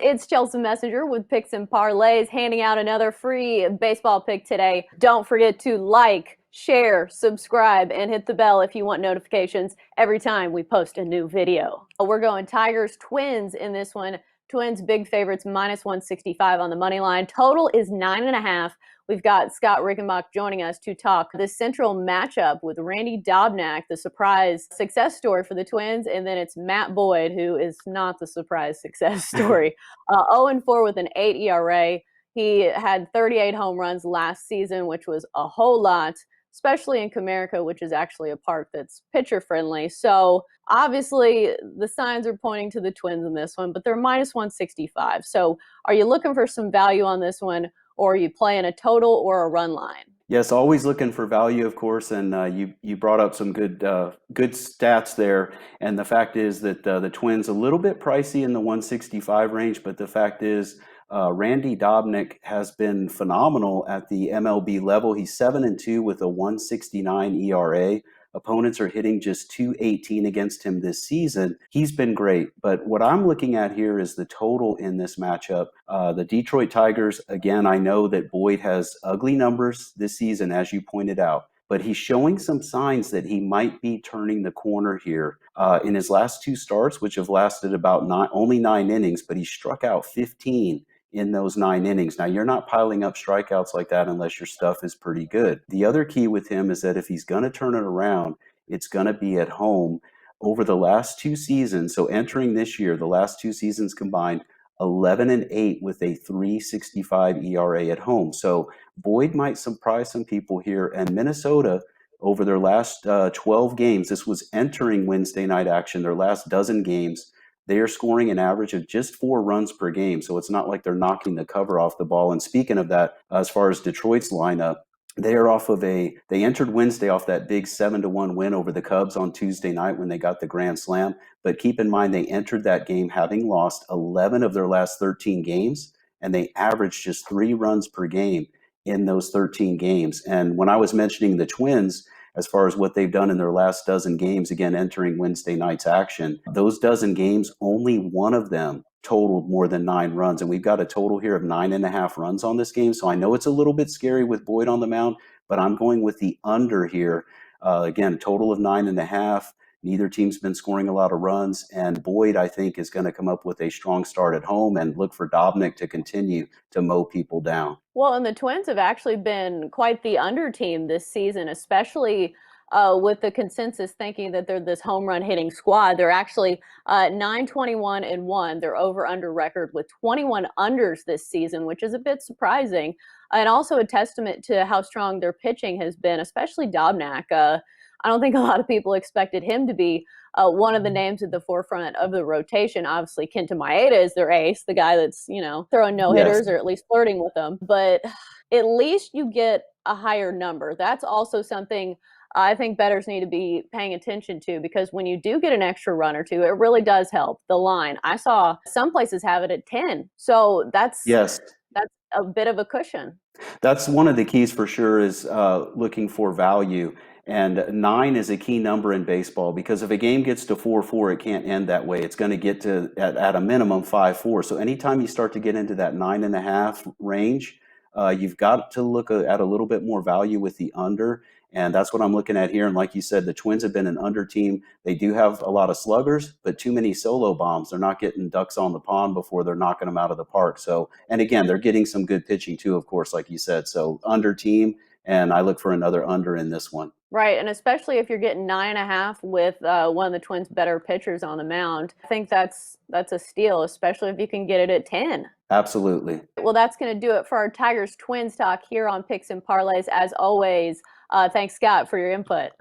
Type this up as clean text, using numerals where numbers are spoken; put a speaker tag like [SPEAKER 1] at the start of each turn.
[SPEAKER 1] It's Chelsa Messenger with Picks and Parlays, handing out another free baseball pick today. Don't forget to like, share, subscribe, and hit the bell if you want notifications every time we post a new video. We're going Tigers Twins in this one. Twins big favorites minus 165 on the money line. Total is 9.5. We've got Scott Rickenbach joining us to talk this central matchup with Randy Dobnak, the surprise success story for the Twins, and then it's Matt Boyd, who is not the surprise success story. 0-4 with an 8 ERA. He had 38 home runs last season, which was a whole lot, especially in Comerica, which is actually a park that's pitcher friendly. So obviously the signs are pointing to the Twins in this one, but they're minus 165. So are you looking for some value on this one, or are you playing a total or a run line?
[SPEAKER 2] Yes, always looking for value, of course, and you brought up some good stats there. And the fact is that the Twins a little bit pricey in the 165 range, but the fact is Randy Dobnak has been phenomenal at the MLB level. He's 7-2 with a 169 ERA. Opponents are hitting just 218 against him this season. He's been great, but what I'm looking at here is the total in this matchup. The Detroit Tigers, again, I know that Boyd has ugly numbers this season, as you pointed out, but he's showing some signs that he might be turning the corner here. In his last two starts, which have lasted about only 9 innings, but he struck out 15 in those 9 innings. Now, you're not piling up strikeouts like that unless your stuff is pretty good. The other key with him is that if he's going to turn it around, it's going to be at home. Over the last 2 seasons, so entering this year, the last 2 seasons combined, 11-8 with a 3.65 ERA at home. So Boyd might surprise some people here. And Minnesota, over their last 12 games, this was entering Wednesday night action, their last dozen games, they are scoring an average of just 4 runs per game. So it's not like they're knocking the cover off the ball. And speaking of that, as far as Detroit's lineup, they entered Wednesday off that big 7-1 win over the Cubs on Tuesday night when they got the grand slam. But keep in mind, they entered that game having lost 11 of their last 13 games, and they averaged just 3 runs per game in those 13 games. And when I was mentioning the Twins, as far as what they've done in their last dozen games, again, entering Wednesday night's action, those dozen games, only one of them totaled more than 9 runs. And we've got a total here of 9.5 runs on this game. So I know it's a little bit scary with Boyd on the mound, but I'm going with the under here. Again, total of 9.5. Neither team's been scoring a lot of runs, and Boyd, I think, is going to come up with a strong start at home and look for Dobnak to continue to mow people down.
[SPEAKER 1] Well, and the Twins have actually been quite the under team this season, especially with the consensus thinking that they're this home run hitting squad. They're actually 9-21-1. Their over-under record with 21 unders this season, which is a bit surprising, and also a testament to how strong their pitching has been, especially Dobnak. I don't think a lot of people expected him to be one of the names at the forefront of the rotation. Obviously, Kenta Maeda is their ace, the guy that's, throwing no-hitters or at least flirting with them. But at least you get a higher number. That's also something I think bettors need to be paying attention to, because when you do get an extra run or two, it really does help the line. I saw some places have it at 10. So that's a bit of a cushion.
[SPEAKER 2] That's one of the keys for sure, is looking for value. And 9 is a key number in baseball, because if a game gets to 4-4, it can't end that way. It's going to get to, at a minimum, 5-4. So anytime you start to get into that 9.5 range, you've got to look at a little bit more value with the under. And that's what I'm looking at here. And like you said, the Twins have been an under team. They do have a lot of sluggers, but too many solo bombs. They're not getting ducks on the pond before they're knocking them out of the park. So, and again, they're getting some good pitching too, of course, like you said. So under team, and I look for another under in this one.
[SPEAKER 1] Right, and especially if you're getting 9.5 with one of the Twins' better pitchers on the mound, I think that's a steal, especially if you can get it at 10.
[SPEAKER 2] Absolutely.
[SPEAKER 1] Well, that's going to do it for our Tigers Twins talk here on Picks and Parlays. As always, thanks, Scott, for your input.